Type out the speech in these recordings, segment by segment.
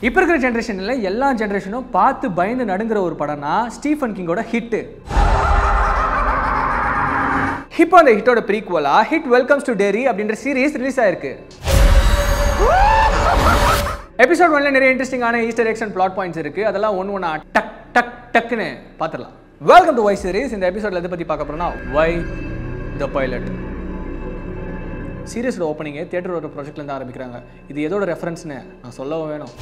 இப்போ இருக்கிற ஜென்ரேஷனில் எல்லா ஜென்ரேஷனும் பார்த்து பயந்து நடுங்கிற ஒரு படம்னா ஸ்டீஃபன் கிங்கோட ஹிட்டு. இப்போ அந்த ஹிட்டோட ப்ரீக்வலா ஹிட் வெல்கம்ஸ் டு டெரி அப்படின்ற சீரீஸ் ரிலீஸ் ஆயிருக்கு. எபிசோட் 1ல நிறைய இன்ட்ரெஸ்டிங்கான Easter eggs and plot points இருக்கு. அதெல்லாம் ஒவ்வொன்றா டக் டக் டக்குன்னு பார்த்துடலாம். வெல்கம் டு வை சீரிஸ். இந்த எபிசோட்ல எதை பற்றி பார்க்க போறோம்னா வை த பைலட். சீரியஸோட ஓப்பனிங்கே தியேட்டரோட ப்ராஜெக்ட்லேருந்து ஆரம்பிக்கிறாங்க. இது எதோட ரெஃபரன்ஸ்னு நான் சொல்லவும் வேணும்.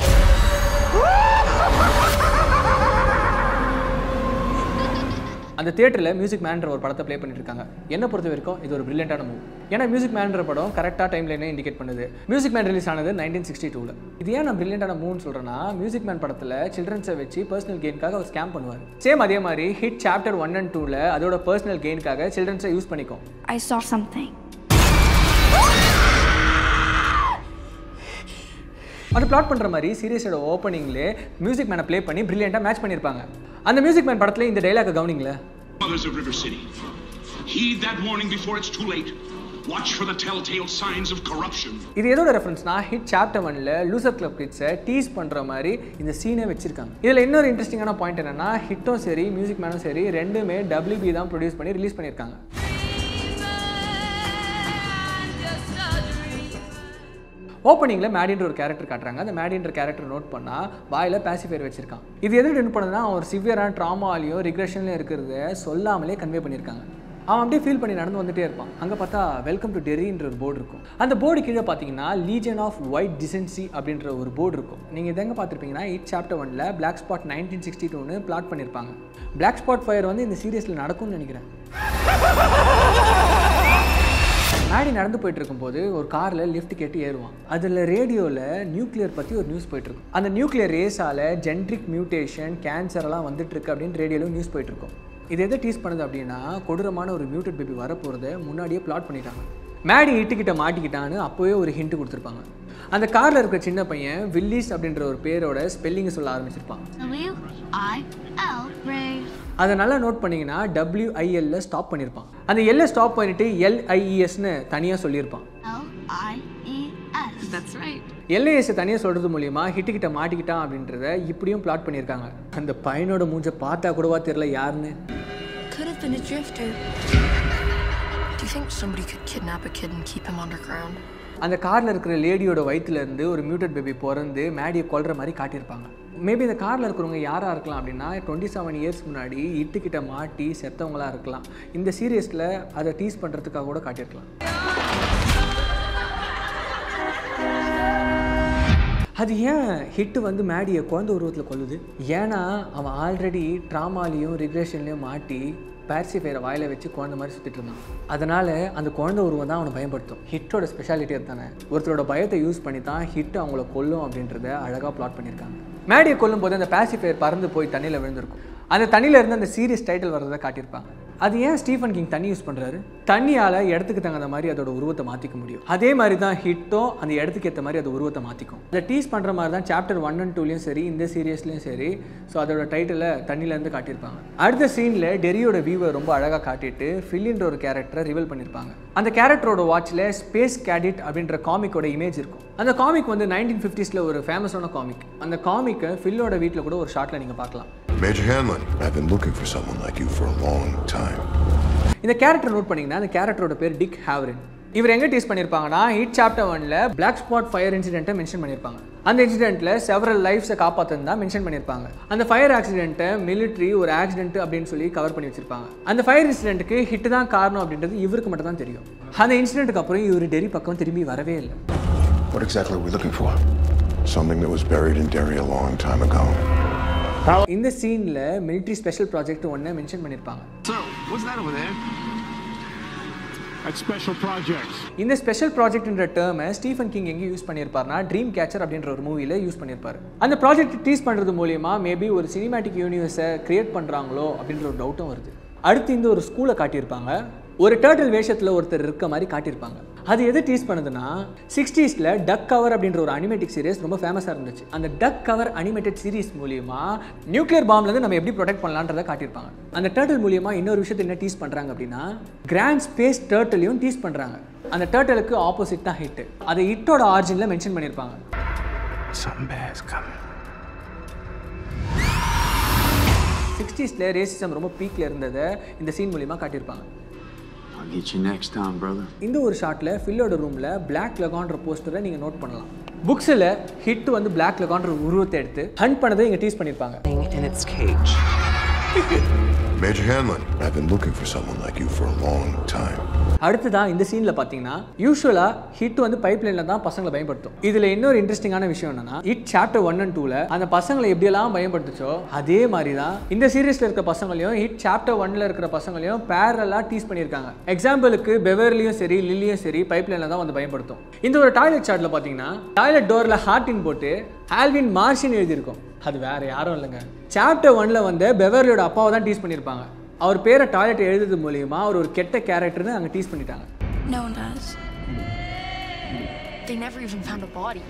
அந்த தியேட்டரில் மியூசிக் மேன்ற ஒரு படத்தை ப்ளே பண்ணிட்டு இருக்காங்க. என்ன பொறுத்த வரைக்கும் இது ஒரு பிரில்லியண்டான மூவ். ஏன்னா மியூசிக் மேன்ற படம் கரெக்டாக டைம்ல என்ன இண்டிகேட் பண்ணுது. மியூசிக் மேன் ரிலீஸ் ஆனது 1962. இது ஏன் நான் பிரில்லியண்டான மூவ்னு சொல்கிறேன்னா, மியூசிக் மேன் படத்தில் சில்ட்ரன்ஸை வச்சு பர்சனல் கெயின்காக ஒரு ஸ்கேம் பண்ணுவார். சேம் அதே மாதிரி ஹிட் சாப்டர் 1 and 2ல அதோட பர்சனல் கெயின்காக சில்ட்ரன்ஸை யூஸ் பண்ணிக்கும். I saw something. அது பிளாட் பண்ணுற மாதிரி சீரியஸோட ஓப்பனிங்லே மியூசிக் மேனை ப்ளே பண்ணி பிரில்லியண்டாக மேட்ச் பண்ணியிருப்பாங்க. அந்த மியூசிக் மேன் படத்தில் இந்த டைலாக கவனிங்களே. Mothers of River City, heed that warning before it's too late. Watch for the telltale signs of corruption. இது எதோட ரெஃபரன்ஸ்னா ஹிட் சாப்டர் 1ல லூசர் கிளப் கிட்ஸை டீஸ் பண்ணுற மாதிரி இந்த சீனை வச்சிருக்காங்க. இதில் இன்னொரு இன்ட்ரெஸ்டிங்கான பாயிண்ட் என்னன்னா, ஹிட்டும் சரி மியூசிக் மேனும் சரி ரெண்டுமே WB தான் ப்ரொடியூஸ் பண்ணி ரிலீஸ் பண்ணியிருக்காங்க. ஓப்பனிங்கில் மேடின்ற ஒரு கேரக்டர் காட்டுறாங்க. அந்த மேடின்ற கேரக்டர் நோட் பண்ணால் வாயில் பேசிஃபையர் வச்சிருக்கான். இது எதுக்கு டென் பண்ணுதுன்னா, அவன் ஒரு சிவியரான ட்ராமாலையும் ரிக்ரெஷன்லையும் இருக்கிறத சொல்லாமலே கன்வே பண்ணியிருக்காங்க. அவன் அப்படியே ஃபீல் பண்ணி நடந்து வந்துட்டே இருப்பான். அங்கே பார்த்தா வெல்கம் டு டெரின்ற ஒரு போர்டு இருக்கும். அந்த போர்டு கீழே பார்த்தீங்கன்னா லீஜன் ஆஃப் ஒயிட் டிசென்சி அப்படின்ற ஒரு போர்டு இருக்கும். நீங்கள் இதை எங்கே பார்த்துருப்பீங்கன்னா, ஹிட் சாப்டர் 1ல பிளாக் ஸ்பாட் 1962ன்னு பிளாட் பண்ணியிருப்பாங்க. பிளாக் ஸ்பாட் ஃபயர் வந்து இந்த சீரியஸில் நடக்கும்னு நினைக்கிறேன். மேடி நடந்து போயிட்டு இருக்கும்போது ஒரு காரில் லிஃப்ட் கேட்டு ஏறுவான். அதில் ரேடியோவில் நியூக்ளியர் பற்றி ஒரு நியூஸ் போயிட்டுருக்கும். அந்த நியூக்ளியர் ரேஸால் ஜென்ட்ரிக் மியூட்டேஷன் கேன்சரெல்லாம் வந்துட்டுருக்கு அப்படின்னு ரேடியோவில் நியூஸ் போயிட்டுருக்கும். இது எதை டீஸ் பண்ணுது அப்படின்னா, கொடூரமான ஒரு மியூட்டட் பேபி வரப்போகிறத முன்னாடியே பிளாட் பண்ணிட்டாங்க. மேடி இட்டுக்கிட்ட மாட்டிக்கிட்டான்னு அப்போவே ஒரு ஹிண்ட் கொடுத்துருப்பாங்க. அந்த காரில் இருக்கிற சின்ன பையன் வில்லிஸ் அப்படின்ற ஒரு பேரோட ஸ்பெல்லிங்கை சொல்ல ஆரம்பிச்சிருப்பான். அதை நல்லா நோட் பண்ணிங்கன்னா WIL ஸ்டாப் பண்ணியிருப்பான். அந்த எல்லை ஸ்டாப் பண்ணிட்டு LIESன்னு தனியாக சொல்லியிருப்பான். LIS தனியாக சொல்கிறது மூலியமா ஹிட்டுக்கிட்ட மாட்டிக்கிட்டான் அப்படின்றத இப்படியும் பிளாட் பண்ணியிருக்காங்க. அந்த பையனோட மூஞ்சை பார்த்தா கூடவா தெரியல யாருன்னு. அந்த காரில் இருக்கிற லேடியோட வயிற்றுலேருந்து ஒரு மியூட்டட் பேபி பிறந்து மேடியை கொல்ற மாதிரி காட்டியிருப்பாங்க. மேபி இந்த காரில் இருக்கிறவங்க யாராக இருக்கலாம் அப்படின்னா, 27 இயர்ஸ் முன்னாடி இட்டுக்கிட்ட மாட்டி செத்தவங்களாக இருக்கலாம். இந்த சீரியஸில் அதை டீஸ் பண்ணுறதுக்காக கூட காட்டியிருக்கலாம். அது ஏன் ஹிட்டு வந்து மேடியை குழந்தை உருவத்தில் கொல்லுது? ஏன்னா அவன் ஆல்ரெடி ட்ராமாலையும் ரிக்ரெஷன்லையும் மாட்டி பேசிஃபையரை வாயில வச்சு குழந்தை மாதிரி சுற்றிட்டு இருந்தான். அதனால் அந்த குழந்தை உருவம் தான் அவனை பயன்படுத்தும். ஹிட்டோட ஸ்பெஷாலிட்டி தானே, ஒருத்தரோட பயத்தை யூஸ் பண்ணி தான் ஹிட் அவங்கள கொல்லும் அப்படின்றத அழகாக பிளாட் பண்ணியிருக்காங்க. மேடியை கொல்லும் போது அந்த பேசிஃபையர் பறந்து போய் தண்ணியில் விழுந்திருக்கும். அந்த தண்ணியில் இருந்து அந்த சீரியஸ் டைட்டில் வர்றதை காட்டியிருப்பாங்க. அது ஏன் ஸ்டீஃபன் கிங் தண்ணி யூஸ் பண்ணுறாரு? தண்ணியால் இடத்துக்கு தகுந்த மாதிரி அதோட உருவத்தை மாற்றிக்க முடியும். அதே மாதிரி தான் ஹிட்டும் அந்த இடத்துக்கு ஏற்ற மாதிரி அது உருவத்தை மாற்றிக்கும். அதை டீஸ் பண்ணுற மாதிரி தான் சாப்டர் 1 and 2லையும் சரி இந்த சீரியஸ்லையும் சரி. ஸோ அதோட டைட்டிலை தண்ணியிலேருந்து காட்டியிருப்பாங்க. அடுத்த சீனில் டெரியோட வியூவை ரொம்ப அழகாக காட்டிட்டு ஃபில்லின்ற ஒரு கேரக்டரை ரிவீல் பண்ணியிருப்பாங்க. அந்த கேரக்டரோட வாட்சில் ஸ்பேஸ் கேடிட் அப்படின்ற காமிக்கோட இமேஜ் இருக்கும். அந்த காமிக் வந்து 1950s ஒரு ஃபேமஸான காமிக். அந்த காமிக்கை ஃபில்லோட வீட்டில் கூட ஒரு ஷாட்டில் நீங்கள் பார்க்கலாம். Major Hanlon, I've been looking for someone like you for a long time. இந்த கேரக்டர் நோட் பண்ணீங்கன்னா, அந்த கேரக்டரோட பேர் டிக் ஹேவரின். இவர் எங்கே டீஸ் பண்ணியிருப்பாங்கன்னா, ஹிட் சாப்டர் 1ல பிளாக் ஸ்பாட் ஃபயர் இன்சிடென்ட்டை மென்ஷன் பண்ணியிருப்பாங்க. அந்த இன்சிடென்ட்டில் செவரல் லைஃப்ஸை காப்பாற்றுன்னு தான் மென்ஷன் பண்ணியிருப்பாங்க. அந்த ஃபயர் ஆக்சிடென்ட்டை மிலிட்ரி ஒரு ஆக்சிடென்ட் அப்படின்னு சொல்லி கவர் பண்ணி வச்சிருப்பாங்க. அந்த ஃபயர் இன்சிடென்ட்டுக்கு ஹிட் தான் காரணம் அப்படின்றது இவருக்கு மட்டும் தான் தெரியும். அந்த இன்சிடென்ட்டுக்கு அப்புறம் இவர் டெரி பக்கம் திரும்பி வரவே இல்லை. What exactly are we looking for? Something that was buried in Derry a long time ago. இந்த சீன்ல மிலிட்டரி ஸ்பெஷல் ப்ராஜெக்ட் ஒன்னு மென்ஷன் பண்ணிருப்பாங்க. So, what's that over there? That's special projects. இந்த ஸ்பெஷல் ப்ராஜெக்ட்ன்ற டேர்மை ஸ்டீஃபன் கிங் எங்க use பண்ணியிருப்பாருன்னா, dream catcher அப்படின்ற ஒரு மூவில யூஸ் பண்ணியிருப்பாரு. அந்த ப்ராஜெக்ட் டீஸ் பண்றது மூலமா மேபி ஒரு சினிமேட்டிக் யூனிவர்ஸை கிரியேட் பண்றாங்களோ அப்படின்ற ஒரு டவுட்டும் வருது. அடுத்து இந்த ஒரு ஸ்கூலை காட்டியிருப்பாங்க. ஒரு டர்ட்டில் வேஷத்தில் ஒருத்தர் இருக்க மாதிரி காட்டியிருப்பாங்க. அது எது டீஸ் பண்ணுதுன்னா, 60sல டக் கவர் அப்படின்ற ஒரு அனிமேட்டிக் சீரிஸ் ரொம்ப ஃபேமஸாக இருந்துச்சு. அந்த டக் கவர் அனிமேட்டட் சீரிஸ் மூலியமா நியூக்ளியர் பாம்லேருந்து நம்ம எப்படி ப்ரொடெக்ட் பண்ணலான்றதை காட்டியிருப்பாங்க. அந்த டர்ட்டில் மூலியமா இன்னொரு விஷயத்தை என்ன டீஸ் பண்ணுறாங்க அப்படின்னா, கிராண்ட் ஸ்பேஸ் டர்ட்டிலையும் டீஸ் பண்ணுறாங்க. அந்த டர்ட்டிலுக்கு ஆப்போசிட் தான் ஹிட். அதை ஹிட்டோட ஆரிஜினில் மென்ஷன் பண்ணியிருப்பாங்க. Something bad's coming. 60s racism ரொம்ப பீக்ல இருந்ததை இந்த சீன் மூலியமா காட்டியிருப்பாங்க. I'll get you next time, brother. இந்த ஒரு ஷாட்ல ஃபில்லோட ரூம்ல பிளாக் லகான்ற போஸ்டரை நீங்க நோட் பண்ணலாம். புக்ஸ்ல ஹிட் வந்து பிளாக் லகான்ற உருவத்தை எடுத்து ஹண்ட் பண்ணதை இங்க டீஸ் பண்ணிருப்பாங்க. In its cage. Major Hanlon, I've been looking for someone like you for a long time. அடுத்ததான் இந்த சீன்ல பாத்தீங்கன்னா யூசுவலா ஹிட் வந்து பைப்லைன்ல தான் பசங்களை பயன்படுத்தும். இதுல இன்னொரு இன்ட்ரெஸ்டிங்கான விஷயம் என்னன்னா ஹிட் சாப்டர் 1 and 2ல அந்த பசங்களை எப்படியெல்லாம் பயன்படுத்துச்சோ அதே மாதிரி தான் இந்த சீரீஸ்ல இருக்க பசங்களையும் ஹிட் சாப்டர் 1ல இருக்கிற பசங்களையும் பேரலா டீஸ் பண்ணியிருக்காங்க. எக்ஸாம்பிளுக்கு பெவர்லியும் சரி லில்லியும் சரி பைப்லைன்ல தான் வந்து பயன்படுத்தும். இந்த ஒரு டாய்லெட் ஷாட்ல பாத்தீங்கன்னா டாய்லெட் டோர்ல ஹார்டின் போட்டு ஆல்வின் மார்ஷின் எழுதியிருக்கும். அது வேற யாரும் இல்லைங்க, சாப்டர் 1ல வந்து பெவர்லியோட அப்பாவை தான் டீஸ் பண்ணியிருப்பாங்க. அவர் பேரை டாய்லெட் எழுதுறது மூலியமா அவர் ஒரு கெட்ட கேரக்டர்னு அங்கே டீஸ் பண்ணிட்டாங்க. No one does. They never even found a body.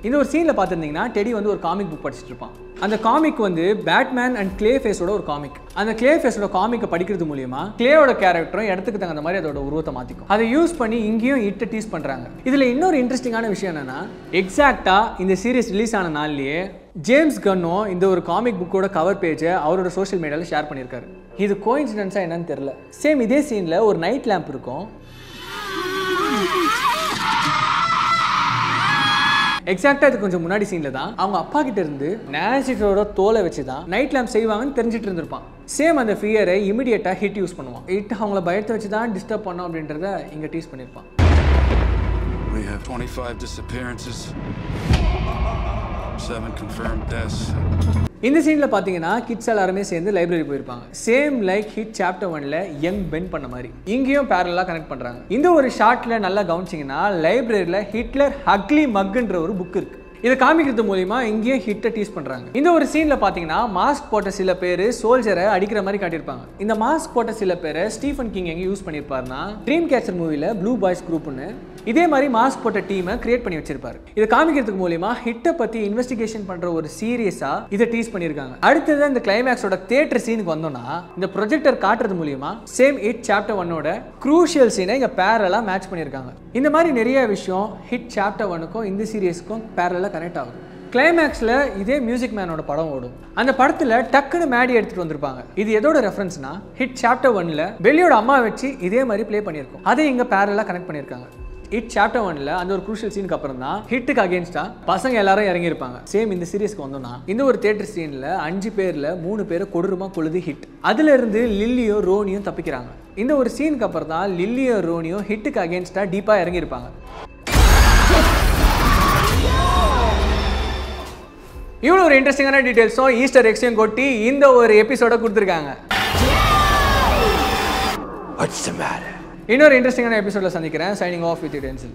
இந்த ஒரு சீனில் பார்த்துருந்தீங்கன்னா டெடி வந்து ஒரு காமிக் புக் படிச்சுட்டு இருப்பான். அந்த காமிக் வந்து பேட்மேன் அண்ட் கிளே ஃபேஸோட ஒரு காமிக். அந்த கிளே ஃபேஸோட காமிக்கை படிக்கிறது மூலியமா கிளேயோட கேரக்டரும் இடத்துக்கு தகுந்த மாதிரி அதோட உருவத்தை மாற்றிக்கும். அதை யூஸ் பண்ணி இங்கேயும் இட்ட டீஸ் பண்ணுறாங்க. இதில் இன்னொரு இன்ட்ரெஸ்டிங்கான விஷயம் என்னன்னா எக்ஸாக்டாக இந்த சீரீஸ் ரிலீஸ் ஆன நாள்லேயே ஜேம்ஸ் கன்னும் இந்த ஒரு காமிக் புக்கோட கவர் பேஜை அவரோட சோஷியல் மீடியாவில் ஷேர் பண்ணியிருக்காரு. இது கோயின்சிடென்ஸாக என்னன்னு தெரியல. சேம் இதே சீனில் ஒரு நைட் லேம்ப் இருக்கும். எக்ஸாக்டாக இது கொஞ்சம் முன்னாடி சீனில் தான் அவங்க அப்பா கிட்ட இருந்து நான்சிட்டோட தோலை வச்சு தான் நைட் லேம்ப் செய்வாங்கன்னு தெரிஞ்சிட்டு இருந்திருப்பான். சேம் அந்த ஃபியரை இமிடியேட்டாக ஹிட் யூஸ் பண்ணுவான். ஹிட் அவங்கள பயத்தை வச்சு தான் டிஸ்டர்ப் பண்ணோம் அப்படின்றத இங்கே டீஸ் பண்ணியிருப்பான். We have 25 disappearances, 7 confirmed deaths. இந்த சீனில் பார்த்தீங்கன்னா கிட்ஸ் எல்லாருமே சேர்ந்து லைப்ரரி போயிருப்பாங்க. சேம் லைக் ஹிட் சாப்டர் 1ல யங் பென் பண்ண மாதிரி இங்கேயும் பேரலாக கனெக்ட் பண்ணுறாங்க. இந்த ஒரு ஷார்ட்ல நல்லா கவனிச்சிங்கன்னா லைப்ரரியில் ஹிட்லர் ஹக்லி மக்ன்ற ஒரு புக் இருக்கு. இதை காமிக்கிறது மூலியமா இங்கேயும் ஹிட்டை டீஸ் பண்றாங்க. இந்த ஒரு சீன்ல பாத்தீங்கன்னா மாஸ்க் போட்ட சில பேர் சோல்ஜரை அடிக்கிற மாதிரி காட்டியிருப்பாங்க. இந்த மாஸ்க் போட்ட சில பேரை ஸ்டீஃபன் கிங் எங்க யூஸ் பண்ணியிருப்பாருன்னா ட்ரீம் கேச்சர் மூவில ப்ளூ பாய்ஸ் குரூப்னு இதே மாதிரி மாஸ்க் போட்ட டீமை கிரியேட் பண்ணி வச்சிருப்பாரு. இதை காமிக்கிறதுக்கு மூலியமா ஹிட்டை பத்தி இன்வெஸ்டிகேஷன் பண்ற ஒரு சீரியஸா இதை டீஸ் பண்ணியிருக்காங்க. அடுத்தது இந்த கிளைமேக்ஸோட தியேட்டர் சீனுக்கு வந்தோம்னா இந்த ப்ரொஜெக்டர் காட்டுறது மூலியமா சேம் ஹிட் சாப்டர் 1ஓட க்ரூஷியல் சீனை இங்க பேரலா மேட்ச் பண்ணியிருக்காங்க. இந்த மாதிரி நிறைய விஷயம் ஹிட் சாப்டர் 1க்கும் இந்த சீரியஸ்க்கும் பேரலா கனெக்ட் ஆகுது. கிளைமேக்ஸ்ல இதே மியூசிக் மேனோட படம் ஓடும். அந்த படத்துல டக்குன்னு மேடி எடுத்துட்டு வந்திருப்பாங்க. இது எதோட ரெஃபரன்ஸ்னா ஹிட் சாப்டர் 1ல பெல்லியோட அம்மா வச்சு இதே மாதிரி ப்ளே பண்ணியிருக்கோம். அதை இங்க பேரலா கனெக்ட் பண்ணியிருக்காங்க. ஹிட் சாப்டர் 1ல அந்த ஒரு க்ரூஷியல் சீனுக்கு அப்புறம் தான் ஹிட்டுக்கு அகேன்ஸ்டா பசங்க எல்லாரும் இறங்கி இருப்பாங்க. சேம் இந்த சீரிஸ்க்கு வந்தோம்னா இந்த ஒரு தியேட்டர் சீன்ல 5 பேர்ல 3 பேரை கொடூரமா கொழுது ஹிட். அதுல இருந்து லில்லியும் ரோனியும் தப்பிக்கிறாங்க. இந்த ஒரு சீனுக்கு அப்புறம் தான் லில்லியும் ரோனியும் ஹிட்டுக்கு அகேன்ஸ்டா டீப்பா இறங்கி இருப்பாங்க. இவ்வளோ ஒரு இன்ட்ரெஸ்டிங்கான டீடைல்ஸும் ஈஸ்டர் எக்ஸையும் கொட்டி இந்த ஒரு எபிசோட கொடுத்துருக்காங்க. இன்னொரு இன்ட்ரெஸ்டிங்கான எபிசோட சந்திக்கிறேன். Signing off with tensile.